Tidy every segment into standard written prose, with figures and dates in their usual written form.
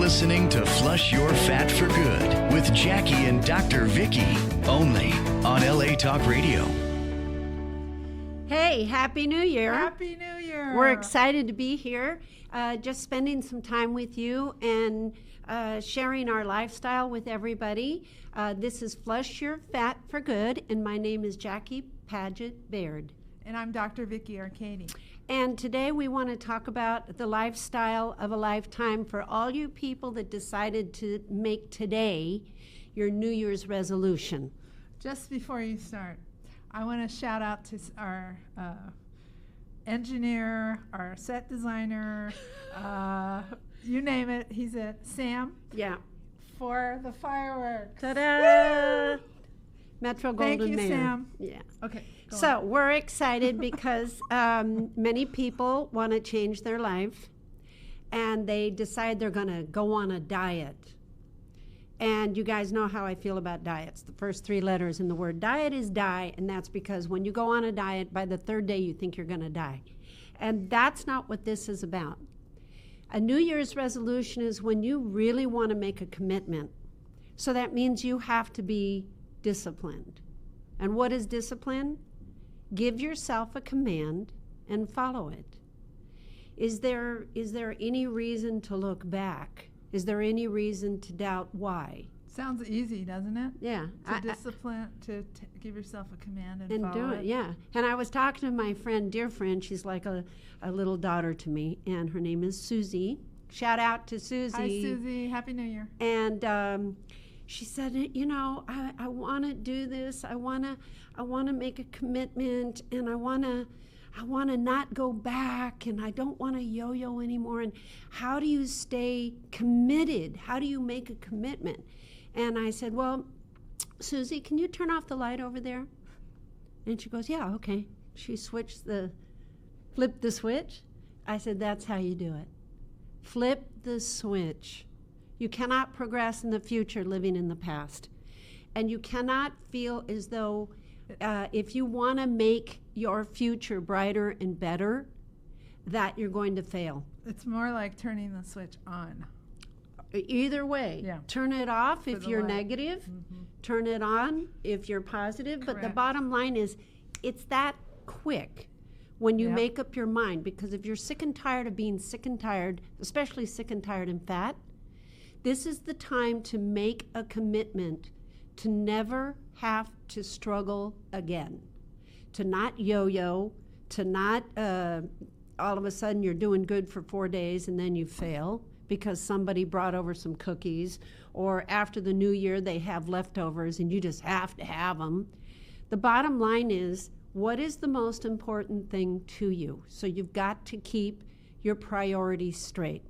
listening to Flush Your Fat for Good with Jackie and Dr. Vicky, only on LA Talk Radio. Hey, Happy New Year. Happy New Year. We're excited to be here, just spending some time with you and sharing our lifestyle with everybody. This is Flush Your Fat for Good, and my name is Jackie Paget Baird. And I'm Dr. Vicky Arcady. And today we want to talk about the lifestyle of a lifetime for all you people that decided to make today your New Year's resolution. Just before you start, I want to shout out to our engineer, our set designer, you name it, he's at Sam. Yeah. For the fireworks. Ta-da! Metro Golden Thank you, Mayor. Sam. Yeah. Okay. So we're excited because many people want to change their life, and they decide they're going to go on a diet. And you guys know how I feel about diets. The first three letters in the word diet is die, and that's because when you go on a diet, by the third day you think you're going to die. And that's not what this is about. A New Year's resolution is when you really want to make a commitment. So that means you have to be disciplined. And what is discipline? Give yourself a command and follow it. Is there any reason to look back? Is there any reason to doubt why? Sounds easy, doesn't it? Yeah. Discipline, to give yourself a command and follow do it. Yeah. And I was talking to my friend, dear friend, she's like a little daughter to me, and her name is Susie. Shout out to Susie. Hi, Susie. Happy New Year. And she said, you know, I want to do this. I want to make a commitment, and I want to not go back, and I don't want to yo-yo anymore. And how do you stay committed? How do you make a commitment? And I said, well, Susie, can you turn off the light over there? And she goes, yeah, okay. She flipped the switch. I said, that's how you do it. Flip the switch. You cannot progress in the future living in the past. And you cannot feel as though if you want to make your future brighter and better, that you're going to fail. It's more like turning the switch on. Either way. Yeah. Turn it off if you're light. negative. Mm-hmm. Turn it on if you're positive. Correct. But the bottom line is, it's that quick when you Yep. make up your mind. Because if you're sick and tired of being sick and tired, especially sick and tired and fat, this is the time to make a commitment to never have to struggle again, to not yo-yo, to not all of a sudden you're doing good for 4 days and then you fail because somebody brought over some cookies, or after the new year they have leftovers and you just have to have them. The bottom line is, what is the most important thing to you? So you've got to keep your priorities straight.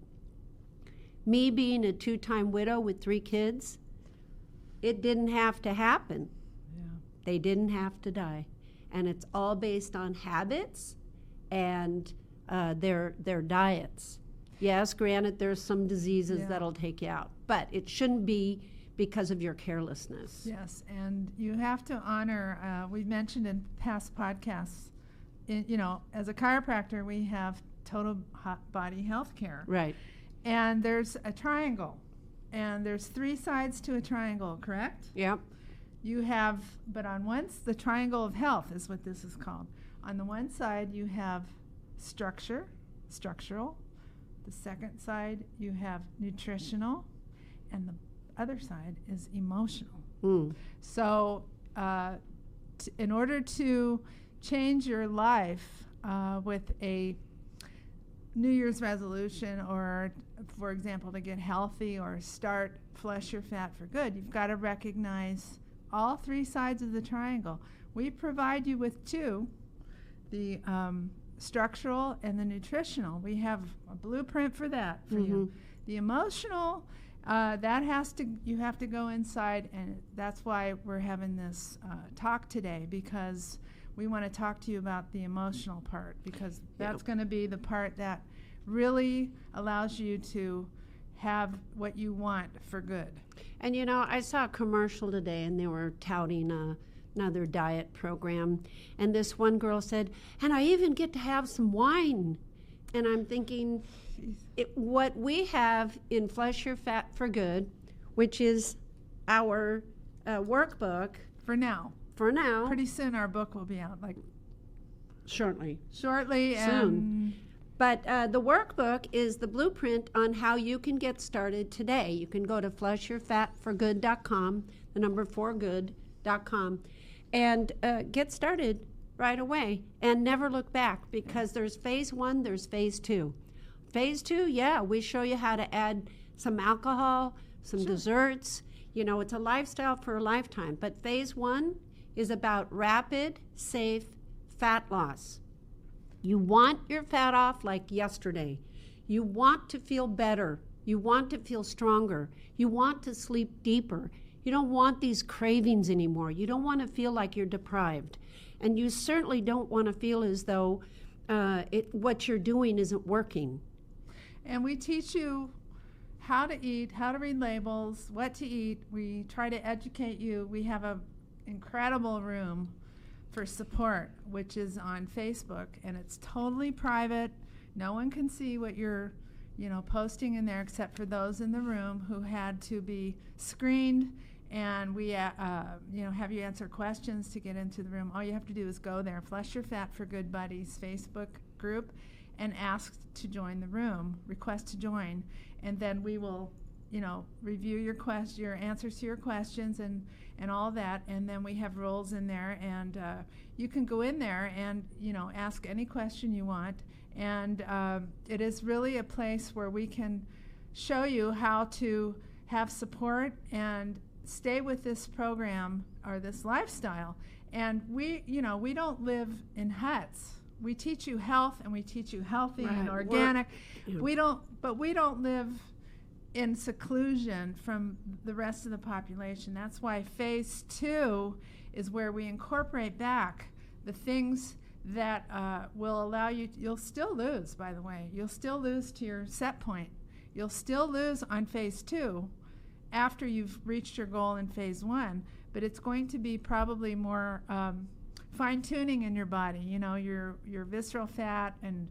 Me being a 2-time widow with 3 kids, it didn't have to happen. Yeah. They didn't have to die. And it's all based on habits and their diets. Yes, granted, there's some diseases Yeah. that'll take you out, but it shouldn't be because of your carelessness. Yes, and you have to honor, we've mentioned in past podcasts, as a chiropractor, we have total body health care. Right. And there's a triangle, and there's 3 sides to a triangle, correct? Yep. You have, but on the triangle of health is what this is called. On the one side, you have structural. The second side, you have nutritional, and the other side is emotional. So in order to change your life with a New Year's resolution, or for example, to get healthy or start Flush Your Fat for Good, you've got to recognize all 3 sides of the triangle. We provide you with 2, the structural and the nutritional. We have a blueprint for that for you. The emotional, you have to go inside, and that's why we're having this talk today, because we want to talk to you about the emotional part, because that's going to be the part that really allows you to have what you want for good. And I saw a commercial today, and they were touting another diet program, and this one girl said, and I even get to have some wine. and I'm thinking, what we have in Flush Your Fat for Good, which is our workbook For now. for now, Pretty soon our book will be out, like shortly. shortly. Soon. And But the workbook is the blueprint on how you can get started today. You can go to flushyourfatforgood.com, the number 4good.com, and get started right away and never look back, because there's phase 1, there's phase 2. Phase 2, yeah, we show you how to add some alcohol, some desserts. You know, it's a lifestyle for a lifetime. But phase 1 is about rapid, safe fat loss. You want your fat off like yesterday. You want to feel better. You want to feel stronger. You want to sleep deeper. You don't want these cravings anymore. You don't want to feel like you're deprived. And you certainly don't want to feel as though what you're doing isn't working. And we teach you how to eat, how to read labels, what to eat. We try to educate you. We have an incredible room for support, which is on Facebook, and it's totally private. No one can see what you're, posting in there except for those in the room who had to be screened. And we, have you answer questions to get into the room. All you have to do is go there, Flush Your Fat for Good Buddies Facebook group, and ask to join the room, request to join, and then we will, review your answers to your questions and all that, and then we have rules in there, and you can go in there and ask any question you want, and it is really a place where we can show you how to have support and stay with this program or this lifestyle. And we don't live in huts. We teach you health, and we teach you healthy and organic. We don't live in seclusion from the rest of the population. That's why phase 2 is where we incorporate back the things that will allow you'll still lose, by the way. You'll still lose to your set point. You'll still lose on phase 2 after you've reached your goal in phase 1, but it's going to be probably more fine-tuning in your body, your visceral fat and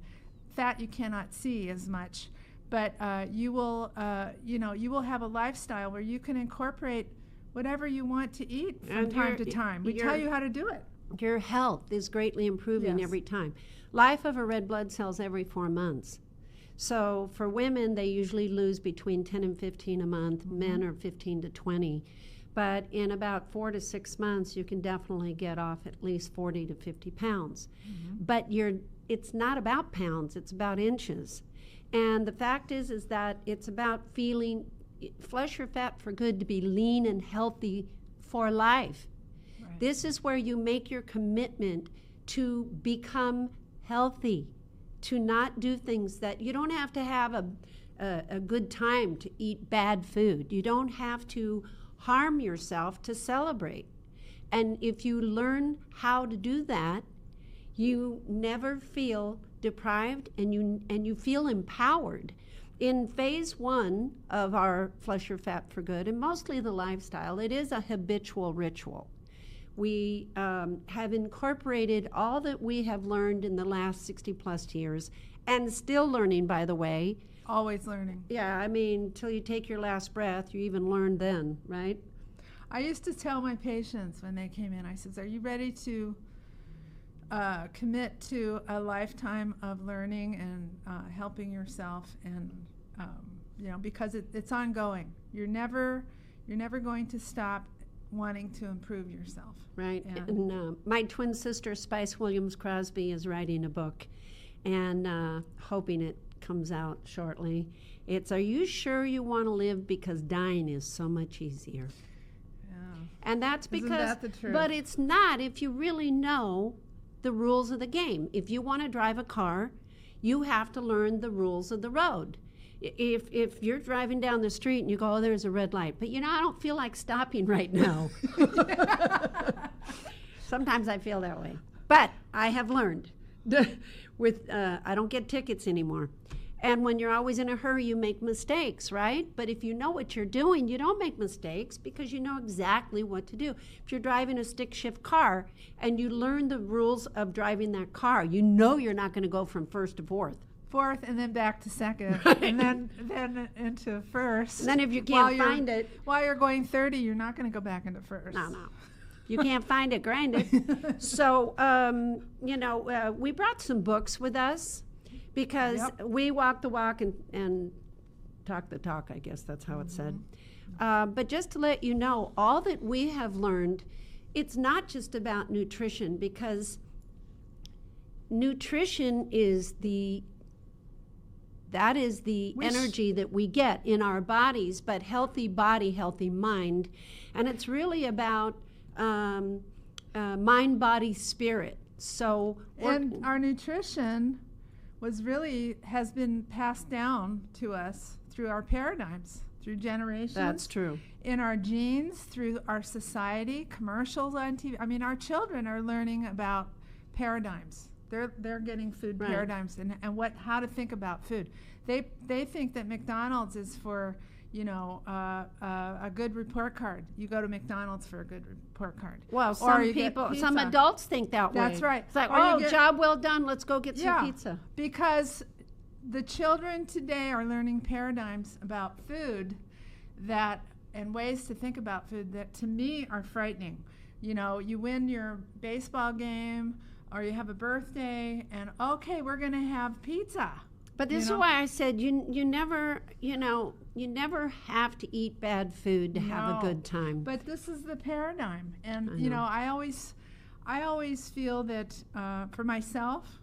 fat you cannot see as much. But you will have a lifestyle where you can incorporate whatever you want to eat from time to time. We tell you how to do it. Your health is greatly improving every time. Life of a red blood cell's every 4 months. So for women, they usually lose between 10 and 15 a month. Mm-hmm. Men are 15 to 20. But in about 4 to 6 months, you can definitely get off at least 40 to 50 pounds. Mm-hmm. But it's not about pounds, it's about inches. And the fact is that it's about feeling Flush Your Fat for Good to be lean and healthy for life. Right. This is where you make your commitment to become healthy, to not do things that you don't have to have a good time to eat bad food. You don't have to harm yourself to celebrate. And if you learn how to do that, you never feel deprived, and you feel empowered. In phase 1 of our Flush Your Fat for Good, and mostly the lifestyle, it is a habitual ritual. We have incorporated all that we have learned in the last 60 plus years, and still learning, by the way. Always learning. Yeah, I mean, till you take your last breath, you even learn then, right? I used to tell my patients when they came in, I says, are you ready to commit to a lifetime of learning and helping yourself, and because it's ongoing. You're never going to stop wanting to improve yourself. Right. And my twin sister Spice Williams Crosby is writing a book, and hoping it comes out shortly. It's Are You Sure You Want to Live? Because dying is so much easier. Yeah. And that's because, isn't that the truth? But it's not if you really know the rules of the game. If you want to drive a car, you have to learn the rules of the road. If you're driving down the street and you go, oh, there's a red light, but I don't feel like stopping right now. Sometimes I feel that way. But I have learned I don't get tickets anymore. And when you're always in a hurry, you make mistakes, right? But if you know what you're doing, you don't make mistakes because you know exactly what to do. If you're driving a stick shift car and you learn the rules of driving that car, you know you're not going to go from first to fourth. fourth, and then back to second, and then into first. And then if you While can't you're- find it, While you're going 30, you're not going to go back into first. no. You can't find it, grind it. So, we brought some books with us because Yep. we walk the walk and talk the talk, I guess that's how it's said. But just to let you know, all that we have learned, it's not just about nutrition, because nutrition is the energy that we get in our bodies, but healthy body, healthy mind. And it's really about mind, body, spirit. So, And our nutrition has been passed down to us through our paradigms, through generations. that's true. In our genes, through our society, commercials on TV. I mean, our children are learning about paradigms. They're getting food Right. paradigms and how to think about food. They think that McDonald's is for a good report card. You go to McDonald's for a good report card. Well, Or some you get people, pizza. some adults think that way. That's right. It's like, Or you oh, get- job well done. Let's go get some Yeah. pizza. Because the children today are learning paradigms about food and ways to think about food that to me are frightening. You win your baseball game or you have a birthday and okay, we're going to have pizza. But this is why I said you never have to eat bad food to have a No. good time. But this is the paradigm. And I know. I always feel that for myself,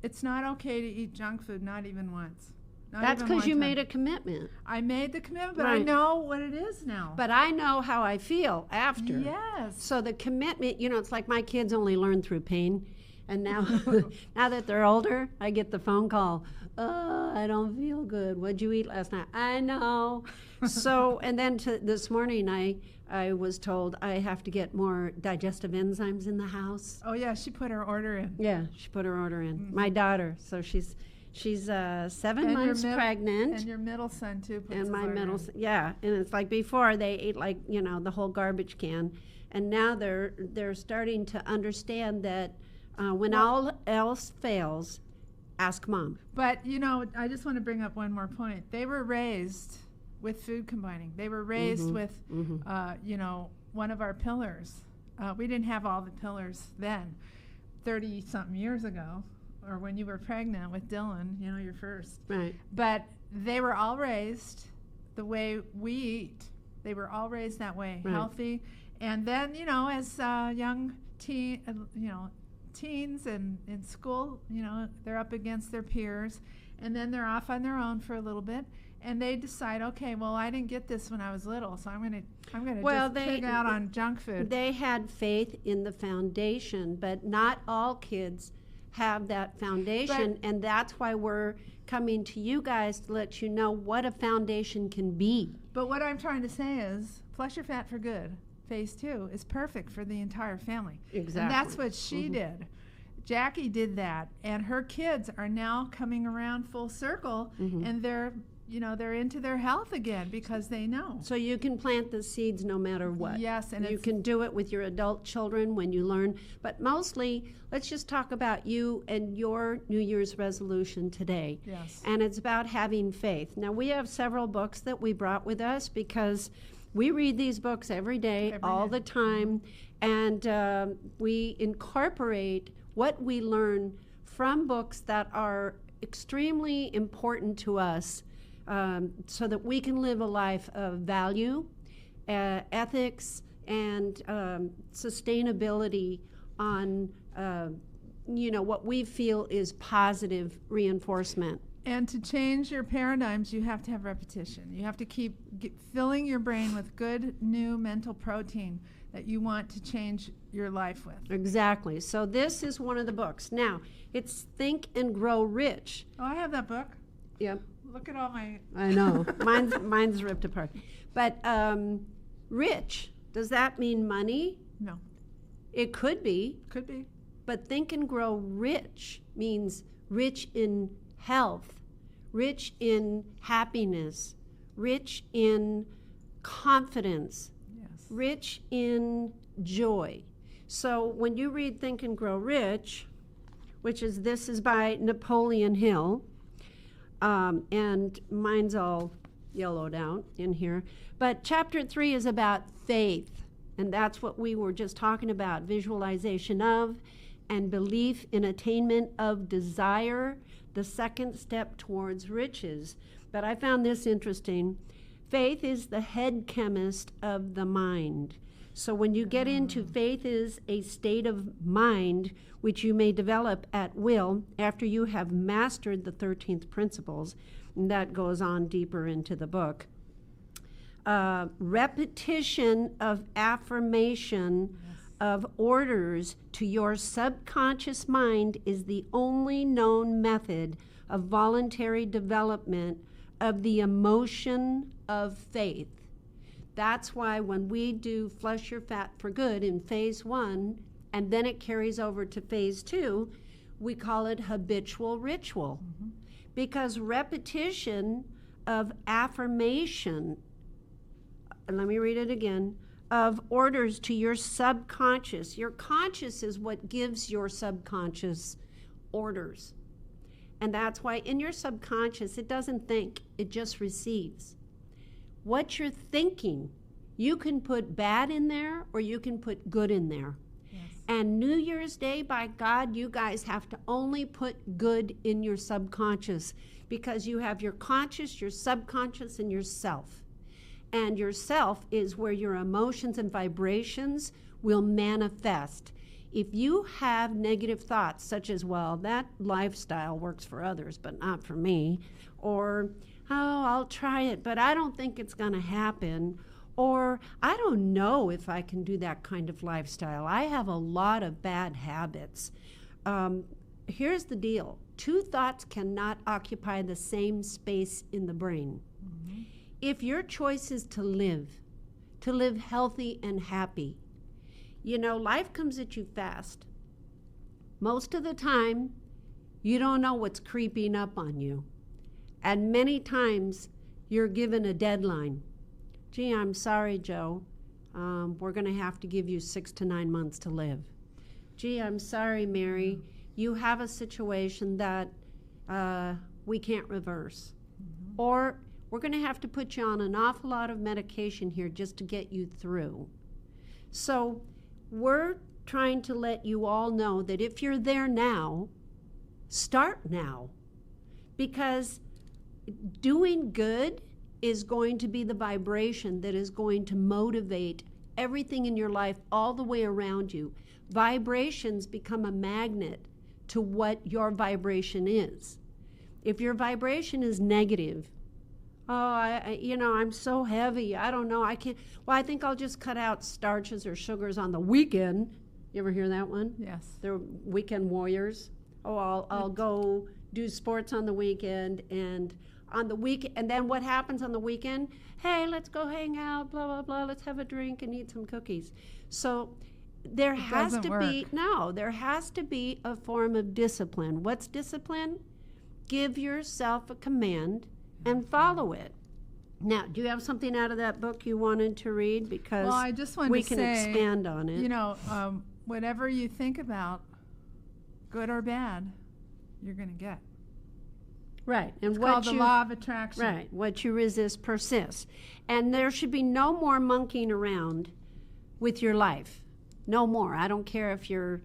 it's not okay to eat junk food, not even once. Not That's even because one you time. made a commitment. I made the commitment, but I Right. know what it is now. But I know how I feel after. Yes. So the commitment, it's like my kids only learn through pain. And now, now that they're older, I get the phone call. Oh, I don't feel good. What'd you eat last night? I know. So, and then this morning, I was told I have to get more digestive enzymes in the house. Oh yeah, she put her order in. Yeah, she put her order in. My daughter. So she's 7 And months your pregnant. And your middle son too. Puts And his my order middle, in. yeah, and it's like before they ate like the whole garbage can, and now they're starting to understand that when all else fails, ask mom. But I just want to bring up one more point. They were raised with food combining. They were raised with, one of our pillars. We didn't have all the pillars then, 30-something years ago, or when you were pregnant with Dylan, your first. Right. But they were all raised the way we eat. They were all raised that way, Right. healthy. And then, as young teens and in school, they're up against their peers, and then they're off on their own for a little bit, and they decide, okay, well, I didn't get this when I was little, so I'm gonna just pig out on junk food. They had faith in the foundation, but not all kids have that foundation, and that's why we're coming to you guys to let you know what a foundation can be. But what I'm trying to say is, Flush Your Fat for Good, Phase 2, is perfect for the entire family. Exactly. And that's what she did. Jackie did that, and her kids are now coming around full circle, and they're into their health again because they know. So you can plant the seeds no matter what. Yes, and you can do it with your adult children when you learn. But mostly, let's just talk about you and your New Year's resolution today. Yes. And it's about having faith. Now, we have several books that we brought with us because we read these books every day, all the time, and we incorporate what we learn from books that are extremely important to us. So that we can live a life of value, ethics, and sustainability on, what we feel is positive reinforcement. And to change your paradigms, you have to have repetition. You have to keep filling your brain with good new mental protein that you want to change your life with. Exactly. So this is one of the books. Now, it's Think and Grow Rich. Oh, I have that book. Yep. Look at all my... I know. mine's ripped apart. But rich, does that mean money? No. It could be. Could be. But Think and Grow Rich means rich in health, rich in happiness, rich in confidence, Yes. rich in joy. So when you read Think and Grow Rich, this is by Napoleon Hill, And mine's all yellowed out in here. But chapter 3 is about faith. And that's what we were just talking about, visualization of and belief in attainment of desire, the second step towards riches. But I found this interesting. Faith is the head chemist of the mind. So when you get into faith is a state of mind which you may develop at will after you have mastered the 13th principles. And that goes on deeper into the book. Repetition of affirmation of orders to your subconscious mind is the only known method of voluntary development of the emotion of faith. That's why when we do Flush Your Fat for Good in phase 1, and then it carries over to phase 2, we call it habitual ritual. Because repetition of affirmation, let me read it again, of orders to your subconscious. Your conscious is what gives your subconscious orders. And that's why in your subconscious, it doesn't think, it just receives. What you're thinking, you can put bad in there or you can put good in there. Yes. And New Year's Day, by God, you guys have to only put good in your subconscious, because you have your conscious, your subconscious, and your self. And your self is where your emotions and vibrations will manifest. If you have negative thoughts such as, well, that lifestyle works for others but not for me, or, oh, I'll try it but I don't think it's going to happen, or I don't know if I can do that kind of lifestyle, I have a lot of bad habits. Here's the deal. Two thoughts cannot occupy the same space in the brain. If your choice is to live healthy and happy, you know, life comes at you fast. Most of the time, you don't know what's creeping up on you. And many times, you're given a deadline. Gee, I'm sorry, Joe. We're going to have to give you 6 to 9 months to live. Gee, I'm sorry, Mary. You have a situation that we can't reverse. Or we're going to have to put you on an awful lot of medication here just to get you through. So we're trying to let you all know that if you're there now, start now. Because doing good is going to be the vibration that is going to motivate everything in your life all the way around you. Vibrations become a magnet to what your vibration is. If your vibration is negative, oh, I'm so heavy, I don't know, I can't, well, I think I'll just cut out starches or sugars on the weekend. You ever hear that one? Yes. They're weekend warriors. Oh, I'll go do sports on the weekend, and on the week, and then what happens on the weekend? Hey, let's go hang out, blah, blah, blah, let's have a drink and eat some cookies. So there has to be a form of discipline. What's discipline? Give yourself a command and follow it. Now, do you have something out of that book you wanted to read? Because well, I just wanted we to can say, expand on it. You know, whatever you think about, good or bad, you're going to get. Right. And It's called the law of attraction. Right. What you resist persists. And there should be no more monkeying around with your life. No more. I don't care if you're,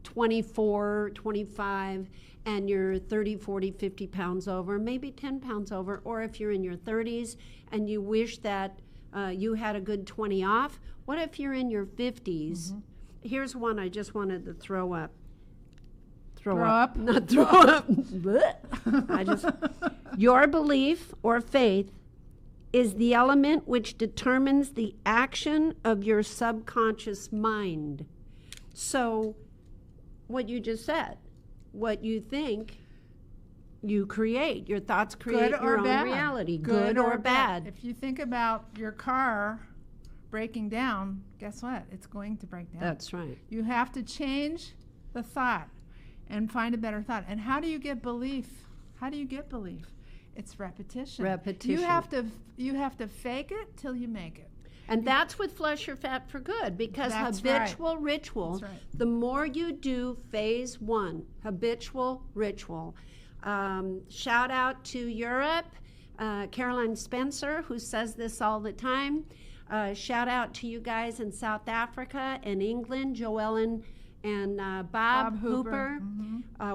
24, 25, and you're 30, 40, 50 pounds over, maybe 10 pounds over, or if you're in your 30s and you wish that you had a good 20 off. What if you're in your 50s? Mm-hmm. Here's one I just wanted to throw up. Not throw up. Your belief or faith is the element which determines the action of your subconscious mind. So, what you just said, what you think, you create. Your thoughts create your own reality, good or bad. If you think about your car breaking down, guess what? It's going to break down. That's right. You have to change the thought and find a better thought. And how do you get belief? It's repetition. Repetition. You have to fake it till you make it. And that's with Flush Your Fat for Good, because That's habitual ritual, That's right. the more you do phase 1, habitual ritual, Shout out to Europe, Caroline Spencer, who says this all the time. Shout out to you guys in South Africa and England, Joellen and Bob Hooper.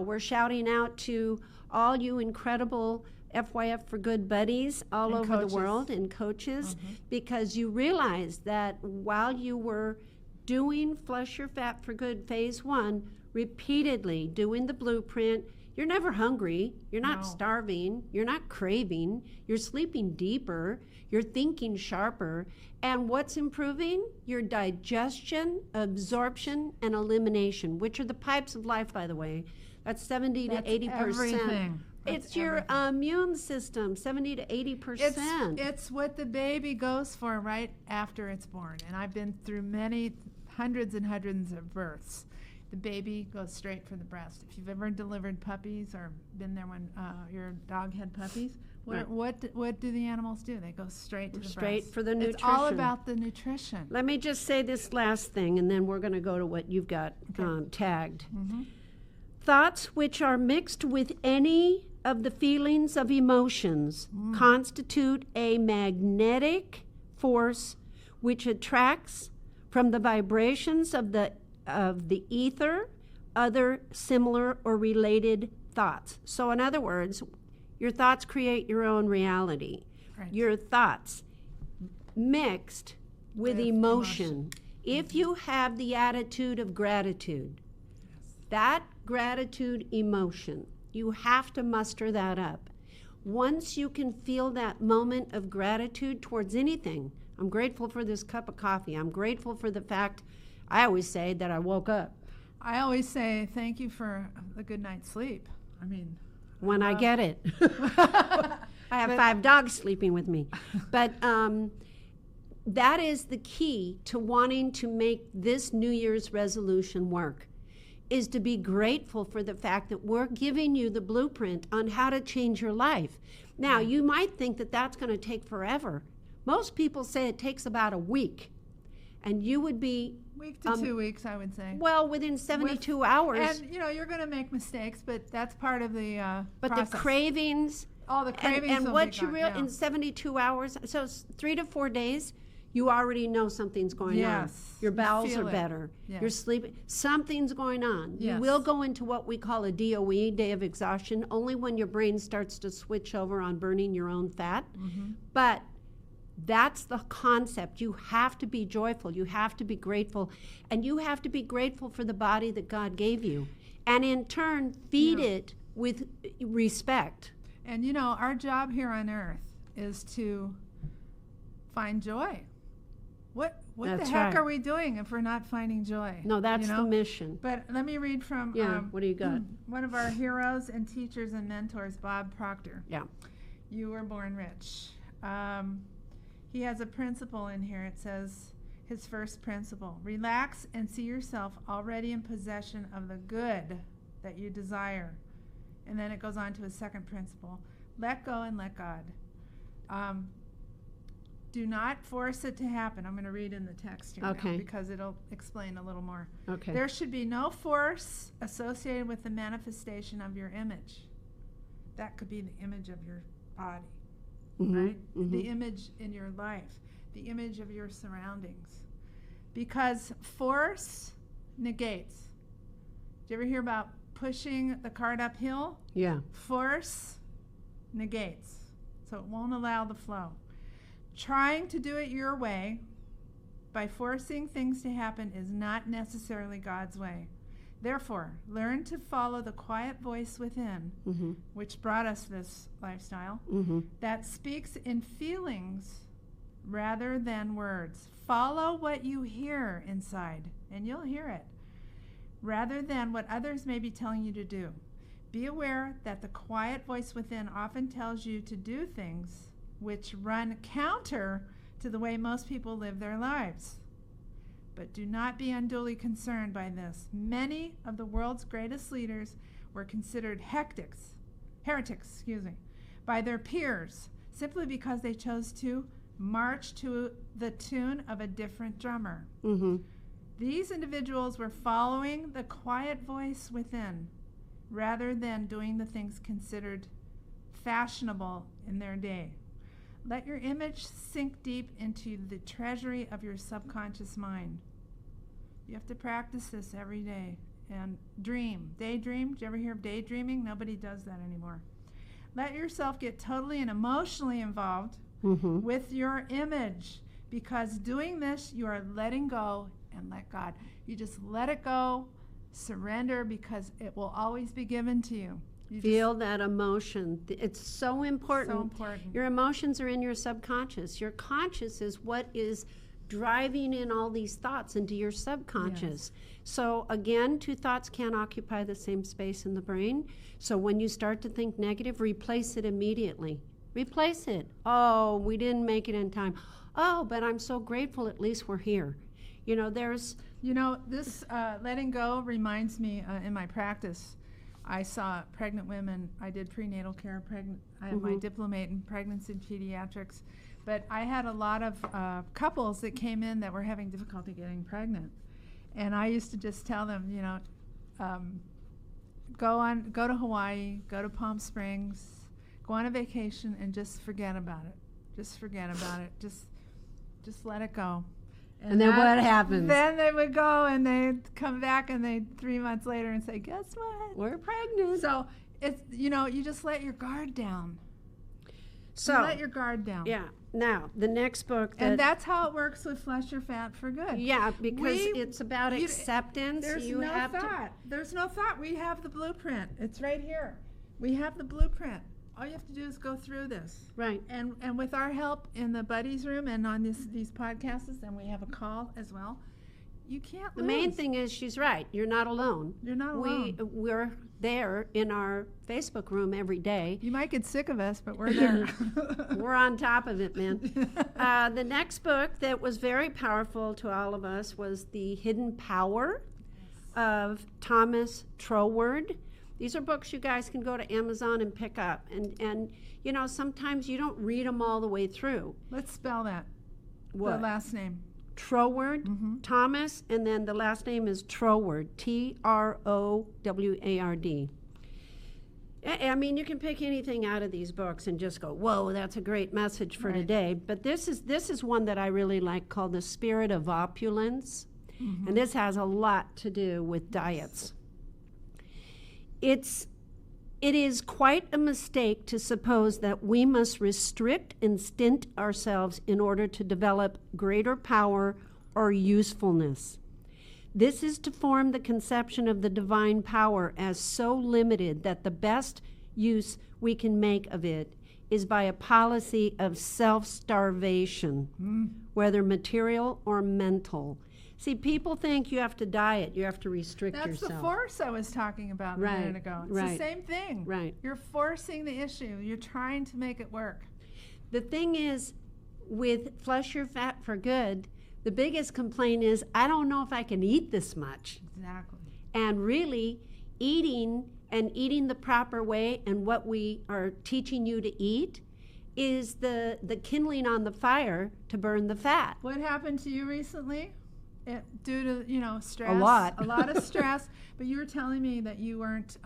We're shouting out to all you incredible FYF for Good buddies all over the world and coaches, because you realize that while you were doing Flush Your Fat for Good phase 1, repeatedly doing the blueprint, you're never hungry, you're not starving, you're not craving, you're sleeping deeper, you're thinking sharper, and what's improving? Your digestion, absorption, and elimination, which are the pipes of life, by the way. That's 70 to 80%. Everything. It's your immune system, 70 to 80%. It's what the baby goes for right after it's born. And I've been through many hundreds and hundreds of births. The baby goes straight for the breast. If you've ever delivered puppies or been there when your dog had puppies, what do the animals do? They go straight to the breast. Straight for the nutrition. It's all about the nutrition. Let me just say this last thing, and then we're going to go to what you've got tagged. Thoughts which are mixed with any of the feelings of emotions constitute a magnetic force which attracts from the vibrations of the ether other similar or related thoughts. So in other words, your thoughts create your own reality. Right. Your thoughts mixed with emotion. If you have the attitude of gratitude, that gratitude emotion, you have to muster that up. Once you can feel that moment of gratitude towards anything, I'm grateful for this cup of coffee. I'm grateful for the fact, I always say, that I woke up. I always say thank you for a good night's sleep. I mean, when I get it. I have 5 dogs sleeping with me. But that is the key to wanting to make this New Year's resolution work, is to be grateful for the fact that we're giving you the blueprint on how to change your life. Now, you might think that that's going to take forever. Most people say it takes about a week. And you would be... week to 2 weeks, I would say. Well, within 72 hours. And, you're going to make mistakes, but that's part of the but process. the cravings... all the cravings and will what be you gone, in 72 hours, so 3 to 4 days, you already know something's going on. Yes. Your You bowels feel are it. better. Yes. You're sleeping. Something's going on. Yes. You will go into what we call a DOE, day of exhaustion, only when your brain starts to switch over on burning your own fat. But that's the concept. You have to be joyful. You have to be grateful. And you have to be grateful for the body that God gave you. And in turn, feed it with respect. And our job here on earth is to find joy. What That's the heck right. are we doing if we're not finding joy? No, that's the mission. But let me read from What do you got? one of our heroes and teachers and mentors, Bob Proctor. Yeah. You were born rich. He has a principle in here. It says, his first principle, relax and see yourself already in possession of the good that you desire. And then it goes on to his second principle, let go and let God. Do not force it to happen. I'm going to read in the text here now because it'll explain a little more. Okay. There should be no force associated with the manifestation of your image. That could be the image of your body, right? The image in your life, the image of your surroundings. Because force negates. Did you ever hear about pushing the cart uphill? Yeah. Force negates. So it won't allow the flow. Trying to do it your way by forcing things to happen is not necessarily God's way. Therefore, learn to follow the quiet voice within, which brought us this lifestyle, that speaks in feelings rather than words. Follow what you hear inside, and you'll hear it, rather than what others may be telling you to do. Be aware that the quiet voice within often tells you to do things which run counter to the way most people live their lives. But do not be unduly concerned by this. Many of the world's greatest leaders were considered heretics, by their peers, simply because they chose to march to the tune of a different drummer. These individuals were following the quiet voice within, rather than doing the things considered fashionable in their day. Let your image sink deep into the treasury of your subconscious mind. You have to practice this every day. And dream. Daydream. Did you ever hear of daydreaming? Nobody does that anymore. Let yourself get totally and emotionally involved with your image, because doing this, you are letting go and let God. You just let it go, surrender, because it will always be given to you. You Feel that emotion. It's so important. So important. Your emotions are in your subconscious. Your conscious is what is driving in all these thoughts into your subconscious. Yes. So again, two thoughts can't occupy the same space in the brain. So when you start to think negative, replace it immediately. Replace it. Oh, we didn't make it in time. Oh, but I'm so grateful at least we're here. You know, there's... You know, this letting go reminds me in my practice. I saw pregnant women. I did prenatal care. I have my diplomate in pregnancy and pediatrics. But I had a lot of couples that came in that were having difficulty getting pregnant. And I used to just tell them, you know, go to Hawaii, go to Palm Springs, go on a vacation and just forget about it. Just forget about it. Just let it go. And then what happens? Then they would go and they'd come back and they 3 months later and say, guess what? We're pregnant. So it's, you know, you just let your guard down. So You let your guard down. yeah. Now, the next book And that's how it works with Flush Your Fat for Good. yeah, because it's about you- acceptance. There's You no have to thought. There's no thought. We have the blueprint. It's right here. We have the blueprint. All you have to do is go through this. right. And with our help in the buddies room and on these podcasts, and we have a call as well, you can't The lose. main thing is she's right. You're not alone. You're not alone. We're there in our Facebook room every day. You might get sick of us, but we're there. We're on top of it, man. The next book that was very powerful to all of us was The Hidden Power of Thomas Troward. These are books you guys can go to Amazon and pick up. And you know, sometimes you don't read them all the way through. Let's spell that. What? The last name. Troward, Thomas, and then the last name is Troward, Troward. I mean, you can pick anything out of these books and just go, whoa, that's a great message for Right. today. But this is one that I really like, called The Spirit of Opulence. And this has a lot to do with diets. It is quite a mistake to suppose that we must restrict and stint ourselves in order to develop greater power or usefulness. This is to form the conception of the divine power as so limited that the best use we can make of it is by a policy of self-starvation, whether material or mental. See, people think you have to diet, you have to restrict That's yourself. the force I was talking about a Right, minute ago. It's right. the same thing. Right. You're forcing the issue. You're trying to make it work. The thing is, with Flush Your Fat for Good, the biggest complaint is, I don't know if I can eat this much. Exactly. And really, eating the proper way and what we are teaching you to eat is the kindling on the fire to burn the fat. What happened to you recently? Due to, stress. A lot. A lot of stress. But you were telling me that you weren't,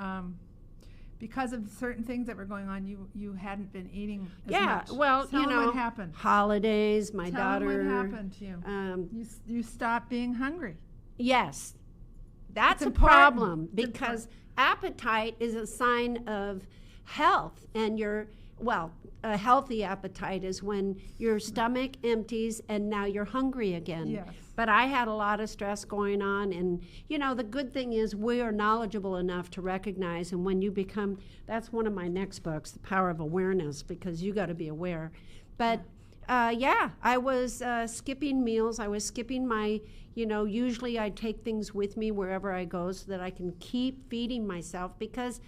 because of certain things that were going on, you hadn't been eating as much. Well, Tell them what happened. Holidays, my Tell daughter. them what happened to you. You stopped being hungry. Yes, that's It's a important. problem It's because appetite is a sign of health, and a healthy appetite is when your stomach empties and now you're hungry again. Yes. But I had a lot of stress going on, and the good thing is we are knowledgeable enough to recognize, and when you become, that's one of my next books, The Power of Awareness, because you got to be aware. But I was skipping meals. I was skipping my, usually I take things with me wherever I go so that I can keep feeding myself, because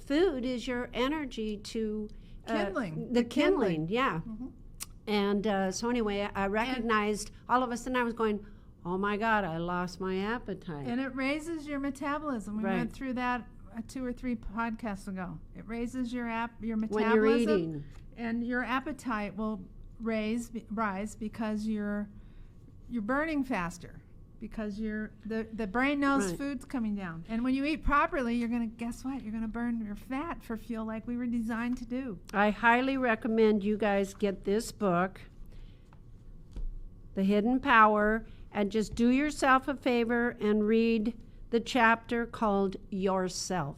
food is your energy to Kindling. the kindling, yeah. And so anyway, I recognized all of a sudden I was going, oh my God, I lost my appetite. And it raises your metabolism. We Right. went through that 2 or 3 podcasts ago. It raises your metabolism. When you're eating. And your appetite will rise because you're burning faster. because the brain knows Right. food's coming down. And when you eat properly, you're going to, guess what? You're going to burn your fat for fuel like we were designed to do. I highly recommend you guys get this book, The Hidden Power, and just do yourself a favor and read the chapter called Yourself.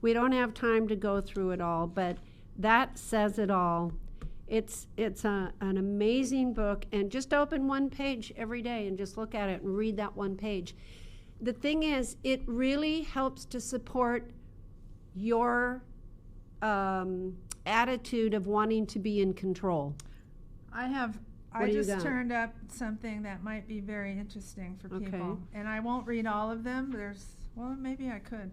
We don't have time to go through it all, but that says it all. It's an amazing book, and just open one page every day and just look at it and read that one page. The thing is, it really helps to support your attitude of wanting to be in control. I do you just got? turned up something that might be very interesting for people. Okay. And I won't read all of them. Well, maybe I could.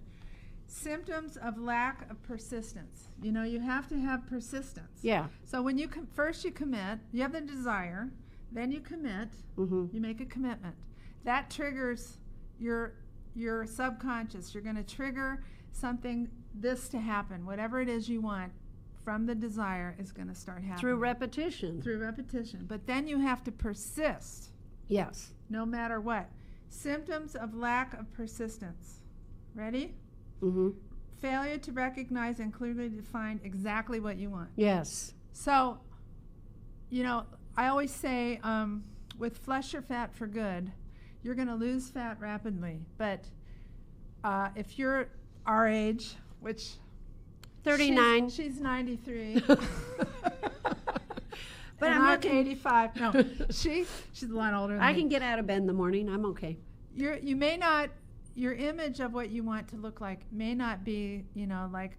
Symptoms of lack of persistence. You know, you have to have persistence. Yeah. So when you first you commit, you have the desire, then you commit, Mm-hmm. you make a commitment. That triggers your subconscious. You're going to trigger this to happen. Whatever it is you want from the desire is going to start happening. Through repetition. Through repetition. But then you have to persist, Yes. no matter what. Symptoms of lack of persistence. Ready? Mm-hmm. Failure to recognize and clearly define exactly what you want. Yes. So, you know, I always say with Flush Your Fat for Good, you're going to lose fat rapidly. But if you're our age, which 39. she's 93. But and I'm I'm looking. 85. No, she's a lot older than I me. can get out of bed in the morning. I'm okay. You may not, your image of what you want to look like may not be, you know, like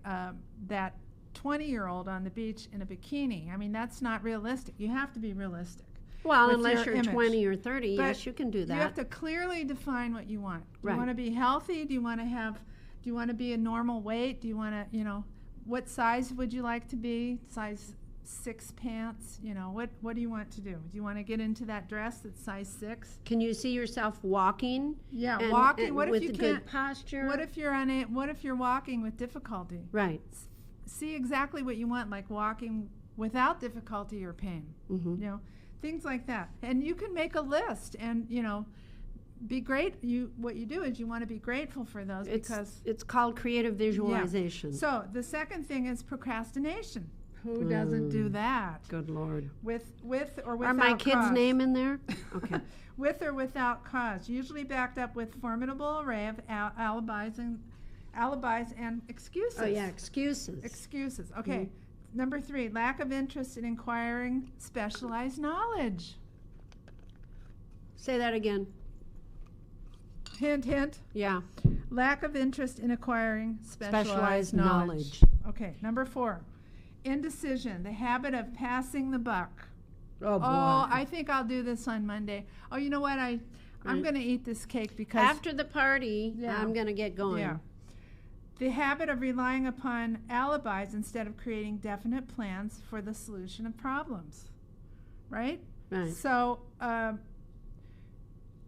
that 20-year-old on the beach in a bikini. I mean, that's not realistic. You have to be realistic. Well, with unless your you're image. 20 or 30, But yes, you can do that. You have to clearly define what you want. Do Right. you want to be healthy? Do you want to be a normal weight? Do you want to, you know, what size would you like to be? Size 6 pants? You know, what do you want to do? Do you want to get into that dress that's size 6? Can you see yourself walking? Yeah, and- walking. and What if with you a can't? good posture? What if you're walking with difficulty? Right. See exactly what you want, like walking without difficulty or pain. Mm-hmm. You know, things like that. And you can make a list and, you know, be great. What you do is you want to be grateful for those because It's called creative visualization. So the second thing is procrastination. Who doesn't do that? Good Lord. With or without Are my kids' cause. name in there? Okay. With or without cause, usually backed up with formidable array of alibis and excuses. Oh, yeah, excuses. Excuses. Okay. Number 3, lack of interest in acquiring specialized knowledge. Say that again. Hint, hint. Yeah. Lack of interest in acquiring specialized knowledge. knowledge. Okay. Number 4, indecision, the habit of passing the buck. Oh, boy. Oh, I think I'll do this on Monday. Oh, you know what? I'm Right. going to eat this cake because After the party, Yeah. I'm going to get going. Yeah. The habit of relying upon alibis instead of creating definite plans for the solution of problems. Right? Right. So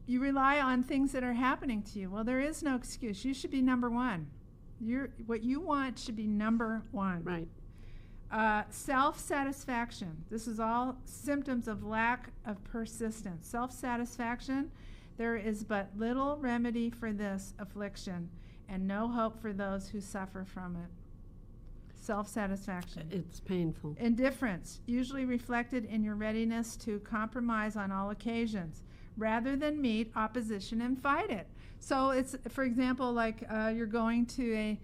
you rely on things that are happening to you. Well, there is no excuse. You should be number one. What you want should be number one. Right. Self-satisfaction. This is all symptoms of lack of persistence. Self-satisfaction, there is but little remedy for this affliction and no hope for those who suffer from it. Self-satisfaction. It's painful. Indifference, usually reflected in your readiness to compromise on all occasions, rather than meet opposition and fight it. So it's, for example, like you're going to a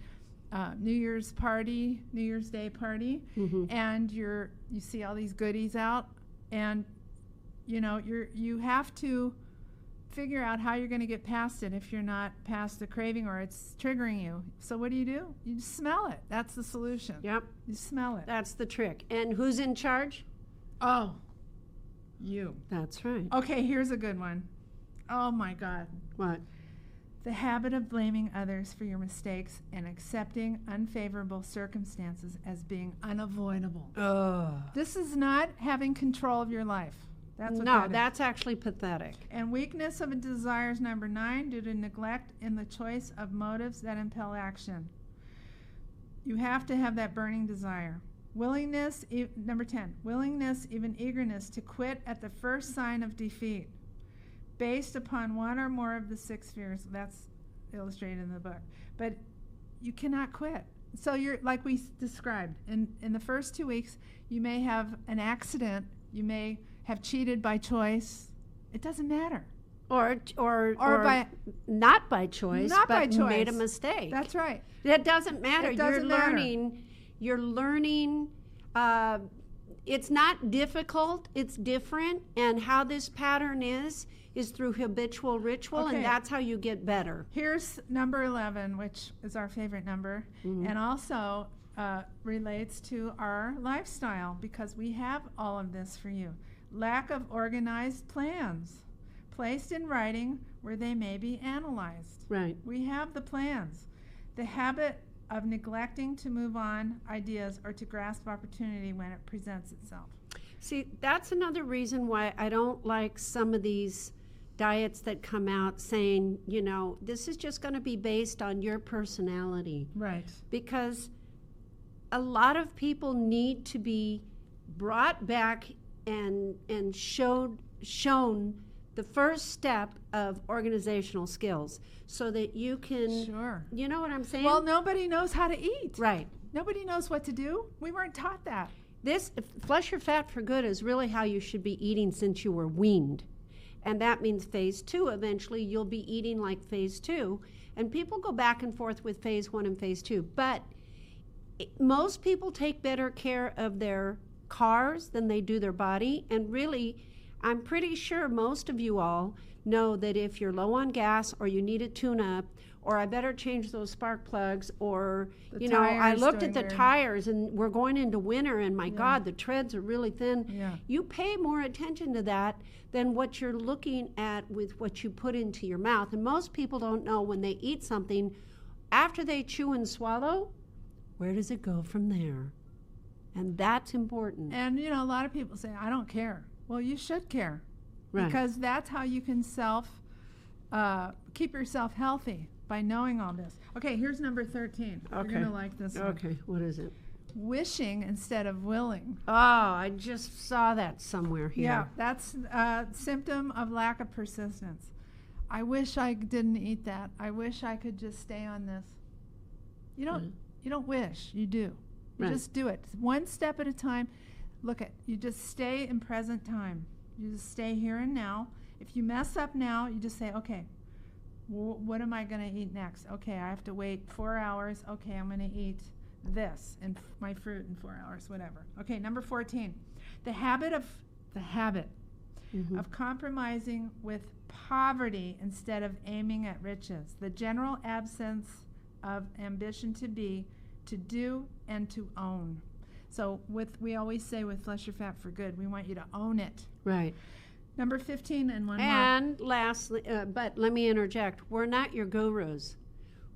New Year's Day party, Mm-hmm. and you see all these goodies out, and you have to figure out how you're going to get past it if you're not past the craving or it's triggering you. So what do? You just smell it. That's the solution. Yep. You smell it. That's the trick. And who's in charge? Oh, you. That's right. Okay, here's a good one. Oh my God. What? The habit of blaming others for your mistakes and accepting unfavorable circumstances as being unavoidable. This is not having control of your life. That's what No, that is. that's actually pathetic. And weakness of desires, number 9, due to neglect in the choice of motives that impel action. You have to have that burning desire. Willingness, number 10, willingness, even eagerness to quit at the first sign of defeat. based upon one or more of the 6 fears. That's illustrated in the book. But you cannot quit. So you're, like we described, in the first 2 weeks, you may have an accident. You may have cheated by choice. It doesn't matter. Or by not by choice, not but by choice. made a mistake. That's right. That doesn't matter. It doesn't matter. You're learning. It's not difficult. It's different. And how this pattern is through habitual ritual, Okay. and that's how you get better. Here's number 11, which is our favorite number, and also relates to our lifestyle, because we have all of this for you. Lack of organized plans, placed in writing where they may be analyzed. Right. We have the plans. The habit of neglecting to move on ideas or to grasp opportunity when it presents itself. See, that's another reason why I don't like some of these diets that come out saying, this is just going to be based on your personality. Right. Because a lot of people need to be brought back and shown the first step of organizational skills so that you can, Sure. you know what I'm saying? Well, nobody knows how to eat. Right. Nobody knows what to do. We weren't taught that. This Flush Your Fat for Good is really how you should be eating since you were weaned. And that means phase 2. Eventually, you'll be eating like phase 2. And people go back and forth with phase 1 and phase 2. But most people take better care of their cars than they do their body. And really, I'm pretty sure most of you all know that if you're low on gas or you need a tune-up, or I better change those spark plugs, or, I looked at the tires and we're going into winter and my God, the treads are really thin. Yeah. You pay more attention to that than what you're looking at with what you put into your mouth. And most people don't know when they eat something, after they chew and swallow, where does it go from there? And that's important. And, a lot of people say, I don't care. Well, you should care. Right. Because that's how you can keep yourself healthy, by knowing all this. Okay, here's number 13. Okay. You're going to like this one. Okay, what is it? Wishing instead of willing. Oh, I just saw that somewhere here. Yeah, that's a symptom of lack of persistence. I wish I didn't eat that. I wish I could just stay on this. You don't wish, you do. You Right. just do it. One step at a time. You just stay in present time. You just stay here and now. If you mess up now, you just say, okay, what am I going to eat next? Okay, I have to wait 4 hours. Okay, I'm going to eat this and my fruit in 4 hours, whatever. Okay, number 14. The habit of compromising with poverty instead of aiming at riches. The general absence of ambition to be, to do, and to own. So we always say with Flush Your Fat for Good, we want you to own it. Right. Number 15 and one more. And lastly, but let me interject, we're not your gurus.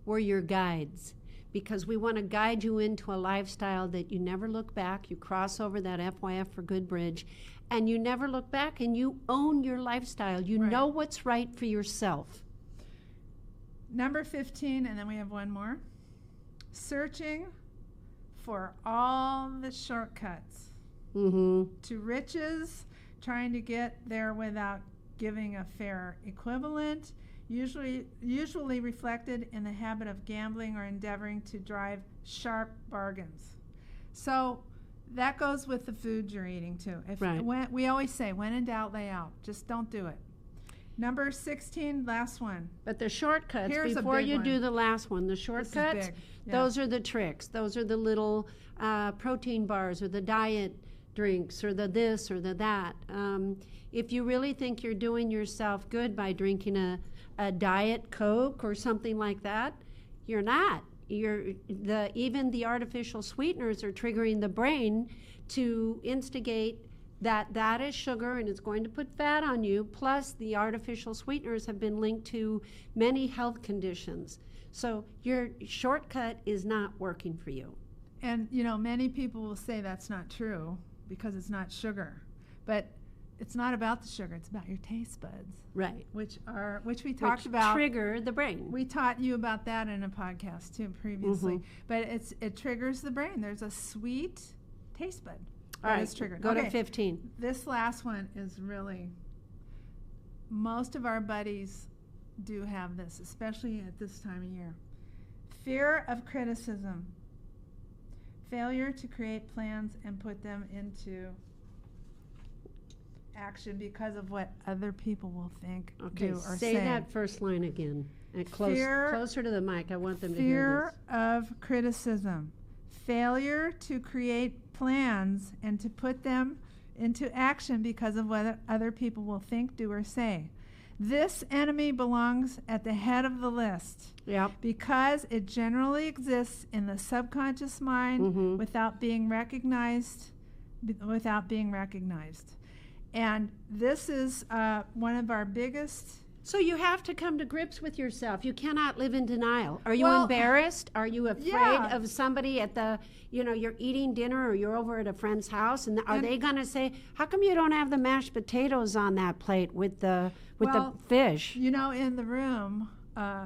We're your guides, because we want to guide you into a lifestyle that you never look back. You cross over that FYF for Good bridge, and you never look back, and you own your lifestyle. You Right. know what's right for yourself. Number 15, and then we have one more. Searching for all the shortcuts to riches, trying to get there without giving a fair equivalent, usually reflected in the habit of gambling or endeavoring to drive sharp bargains. So that goes with the food you're eating too. We always say, when in doubt, lay out. Just don't do it. Number 16, last one. But the shortcuts, Here's a before big you one. do the last one, the shortcuts, big. Yeah. those are the tricks. Those are the little protein bars or the diet drinks or the this or the that. If you really think you're doing yourself good by drinking a Diet Coke or something like that, you're not. Even the artificial sweeteners are triggering the brain to instigate that is sugar and it's going to put fat on you. Plus, the artificial sweeteners have been linked to many health conditions. So your shortcut is not working for you. And, many people will say that's not true because it's not sugar. But it's not about the sugar. It's about your taste buds. Right. Which we talked about. Trigger the brain. We taught you about that in a podcast, too, previously. But it triggers the brain. There's a sweet taste bud. All right, is triggered. go to 15. This last one is really most of our buddies do have this, especially at this time of year. Fear of criticism. Failure to create plans and put them into action because of what other people will think, Okay, do, or say that first line again. And closer to the mic. I want them to hear this. Fear of criticism. Failure to create plans and to put them into action because of what other people will think, do, or say. This enemy belongs at the head of the list. Yep. Because it generally exists in the subconscious mind without being recognized. And this is one of our biggest. So you have to come to grips with yourself. You cannot live in denial. Are you Well, embarrassed? Are you afraid yeah. of somebody at the, you're eating dinner or you're over at a friend's house and are they going to say, how come you don't have the mashed potatoes on that plate with the fish? In the room,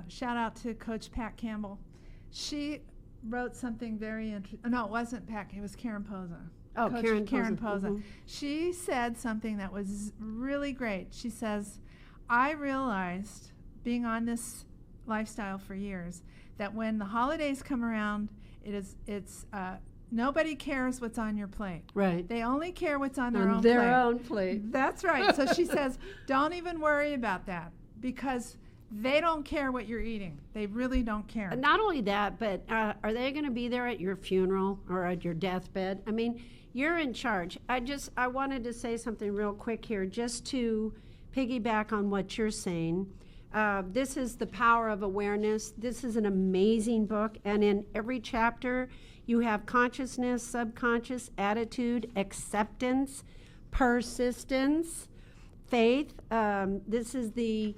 shout out to Coach Pat Campbell. She wrote something very interesting. No, it wasn't Pat. It was Karen Poza. Oh, Coach Karen Poza. Poza. She said something that was really great. She says, I realized, being on this lifestyle for years, that when the holidays come around, it's nobody cares what's on your plate. Right. They only care what's on their On own their plate. own plate. That's right. So she says, don't even worry about that because they don't care what you're eating. They really don't care. Not only that, but are they going to be there at your funeral or at your deathbed? I mean, you're in charge. I wanted to say something real quick here just to piggyback on what you're saying. This is The Power of Awareness. This is an amazing book, and in every chapter you have consciousness, subconscious, attitude, acceptance, persistence, faith. This is the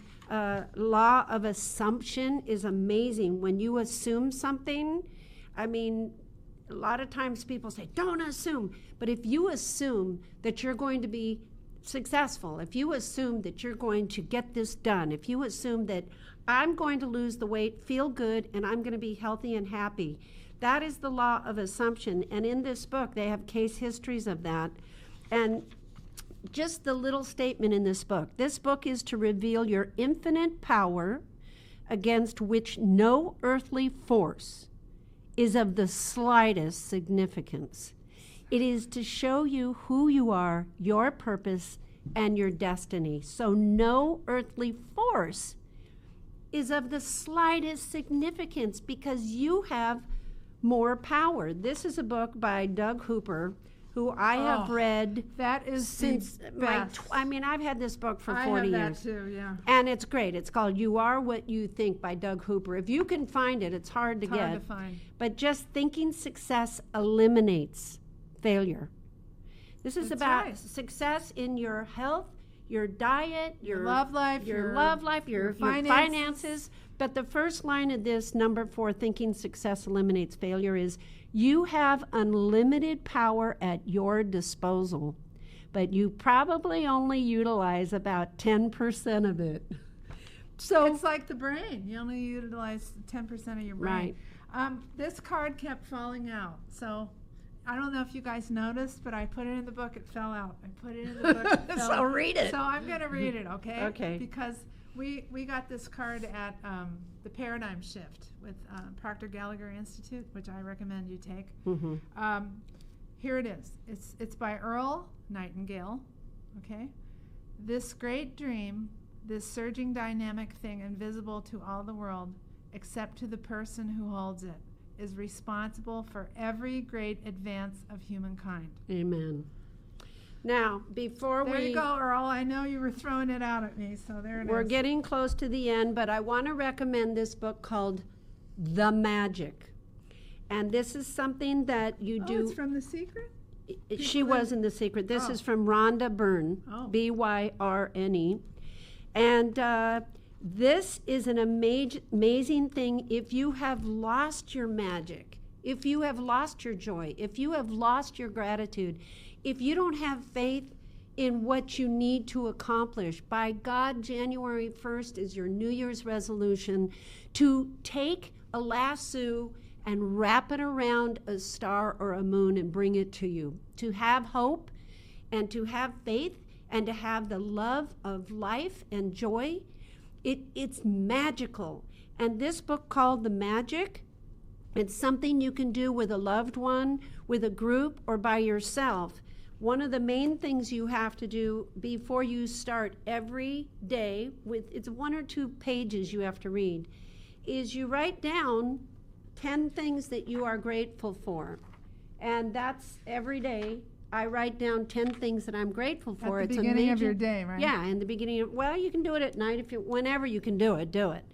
law of assumption is amazing. When you assume something, I mean, a lot of times people say, don't assume. But if you assume that you're going to be successful, if you assume that you're going to get this done, if you assume that I'm going to lose the weight, feel good, and I'm going to be healthy and happy, that is the law of assumption. And in this book, they have case histories of that. And just the little statement in this book is to reveal your infinite power against which no earthly force is of the slightest significance. It is to show you who you are, your purpose, and your destiny. So no earthly force is of the slightest significance because you have more power. This is a book by Doug Hooper, who I have read that is since I've had this book for 40 years. I have that too, yeah. And it's great. It's called You Are What You Think by Doug Hooper. If you can find it, it's hard to get. Hard to find. But just thinking success eliminates failure. This is about success in your health, your diet, your love life, your finances. But the first line of this, number 4, thinking success eliminates failure, is you have unlimited power at your disposal, but you probably only utilize about 10% of it. So it's like the brain. You only utilize 10% of your brain. Right. This card kept falling out. So I don't know if you guys noticed, but I put it in the book. It fell out. I put it in the book. It fell So out. read it. So I'm going to read it, okay? Okay. Because we got this card at the Paradigm Shift with Proctor Gallagher Institute, which I recommend you take. Mm-hmm. Here it is. It's by Earl Nightingale, okay? This great dream, this surging dynamic thing invisible to all the world, except to the person who holds it, is responsible for every great advance of humankind. Amen. Now, before There you go, Earl. I know you were throwing it out at me, so there it is. We're getting close to the end, but I want to recommend this book called The Magic. And this is something that you do. It's from The Secret? She was in The Secret. This is from Rhonda Byrne, Byrne. And this is an amazing thing if you have lost your magic, if you have lost your joy, if you have lost your gratitude, if you don't have faith in what you need to accomplish. By God, January 1st is your New Year's resolution to take a lasso and wrap it around a star or a moon and bring it to you. To have hope and to have faith and to have the love of life and joy, it's magical. And this book called The Magic, it's something you can do with a loved one, with a group, or by yourself. One of the main things you have to do before you start every day, it's 1 or 2 pages you have to read, is you write down 10 things that you are grateful for. And that's every day. I write down 10 things that I'm grateful for. At the beginning of your day, right? Yeah, in the beginning. Well, you can do it at night whenever you can do it, do it.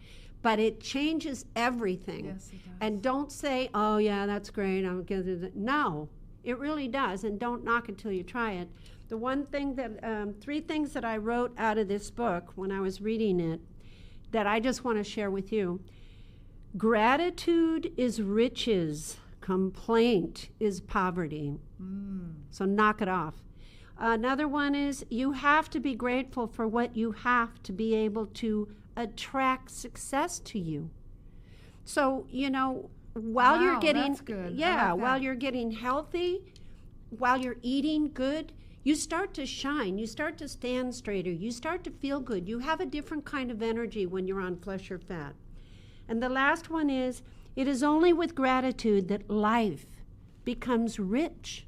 But it changes everything. Yes, it does. And don't say, "Oh yeah, that's great. I'm gonna do that." No, it really does. And don't knock it till you try it. The one thing that 3 things that I wrote out of this book when I was reading it that I just want to share with you. Gratitude is riches. Complaint is poverty. So knock it off. Another one is you have to be grateful for what you have to be able to attract success to you. So, while you're Wow, getting, that's good. I yeah, like while that. you're getting healthy, while you're eating good, you start to shine. You start to stand straighter. You start to feel good. You have a different kind of energy when you're on Flesh or Fat. And the last one is, it is only with gratitude that life becomes rich.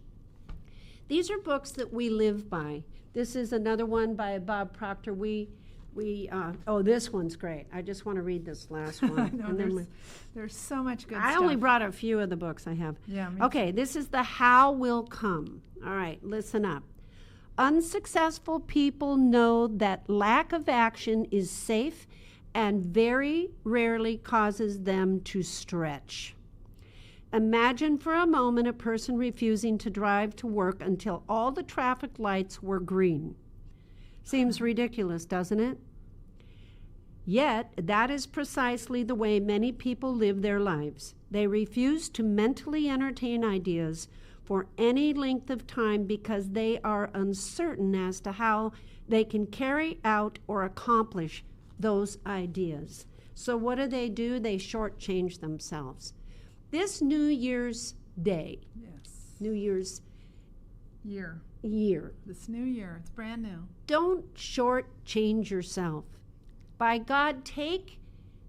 These are books that we live by. This is another one by Bob Proctor. This one's great. I just want to read this last one. No, And then there's so much good I stuff. only brought a few of the books I have. Yeah, me Okay, this is The How Will Come. All right, listen up. Unsuccessful people know that lack of action is safe and very rarely causes them to stretch. Imagine for a moment a person refusing to drive to work until all the traffic lights were green. Seems ridiculous, doesn't it? Yet, that is precisely the way many people live their lives. They refuse to mentally entertain ideas for any length of time because they are uncertain as to how they can carry out or accomplish those ideas. So what do? They shortchange themselves. This New Year's Day, Yes. New Year's Year. year, This new year. It's brand new. don't shortchange yourself. By God, take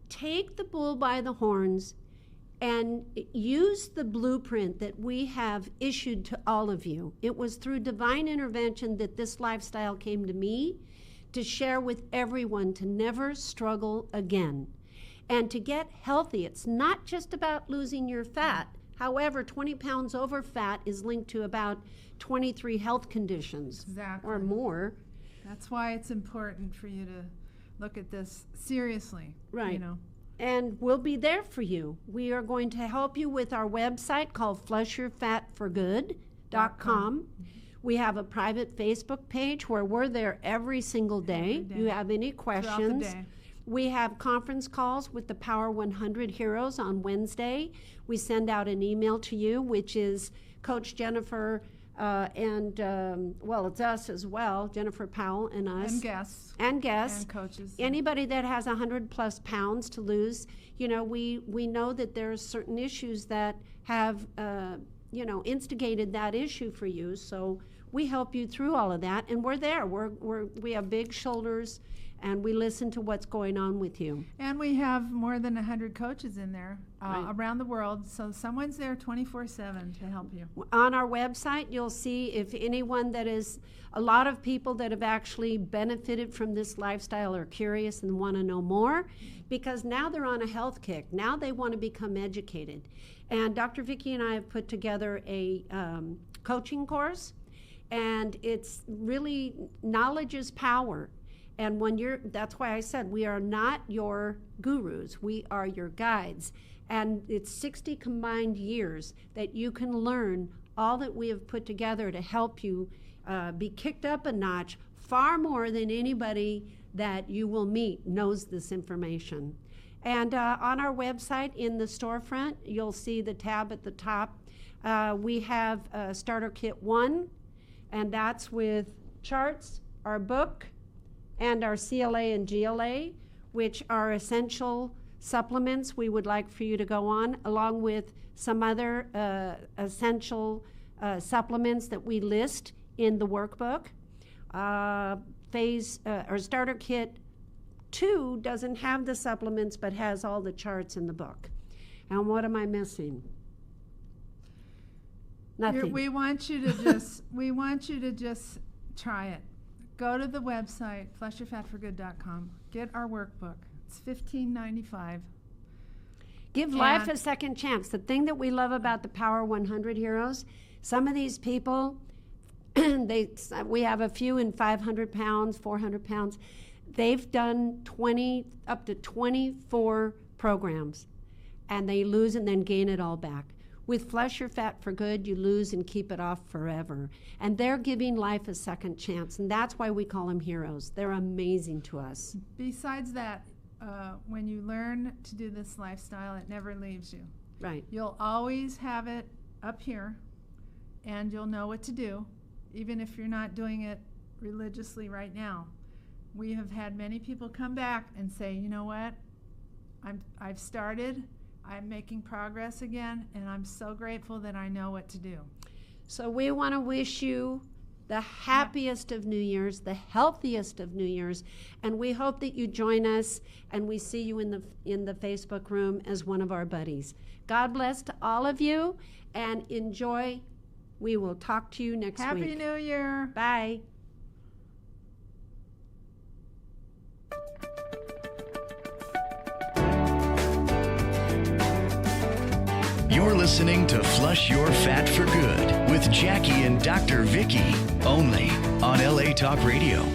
the bull by the horns and use the blueprint that we have issued to all of you. It was through divine intervention that this lifestyle came to me to share with everyone to never struggle again and to get healthy. It's not just about losing your fat. However, 20 pounds over fat is linked to about 23 health conditions Exactly. or more. That's why it's important for you to look at this seriously. Right. You know. And we'll be there for you. We are going to help you with our website called fleshyourfatforgood.com. We have a private Facebook page where we're there every single day. Every day. You have any Throughout the questions? day. We have conference calls with the Power 100 Heroes on Wednesday. We send out an email to you, which is Coach Jennifer it's us as well, Jennifer Powell and us. And guests. And guests. And coaches. Anybody that has 100+ pounds to lose, we know that there's certain issues that have, instigated that issue for you. So we help you through all of that, and we're there. We have big shoulders, and we listen to what's going on with you. And we have more than 100 coaches in there Right. around the world. So someone's there 24/7 to help you. On our website, you'll see if anyone a lot of people that have actually benefited from this lifestyle are curious and want to know more, because now they're on a health kick. Now they want to become educated. And Dr. Vicki and I have put together a coaching course, and it's really, knowledge is power. And that's why I said we are not your gurus, we are your guides. And it's 60 combined years that you can learn all that we have put together to help you be kicked up a notch far more than anybody that you will meet knows this information. And on our website in the storefront, you'll see the tab at the top. We have Starter Kit 1, and that's with charts, our book, and our CLA and GLA, which are essential supplements we would like for you to go on, along with some other essential supplements that we list in the workbook. or starter kit 2 doesn't have the supplements but has all the charts in the book. And what am I missing? Nothing. We want you to just try it. Go to the website, fleshyourfatforgood.com. Get our workbook. It's $15.95. Give life a second chance. The thing that we love about the Power 100 Heroes, some of these people, we have a few in 500 pounds, 400 pounds. They've done up to 24 programs, and they lose and then gain it all back. With Flesh Your Fat for Good, you lose and keep it off forever. And they're giving life a second chance, and that's why we call them heroes. They're amazing to us. Besides that, when you learn to do this lifestyle, it never leaves you. Right. You'll always have it up here, and you'll know what to do, even if you're not doing it religiously right now. We have had many people come back and say, you know what, I've started, I'm making progress again, and I'm so grateful that I know what to do. So we want to wish you the happiest of New Year's, the healthiest of New Year's, and we hope that you join us and we see you in the Facebook room as one of our buddies. God bless to all of you, and enjoy. We will talk to you next week. Happy New Year. Bye. You're listening to Flush Your Fat for Good with Jackie and Dr. Vicky, only on LA Talk Radio.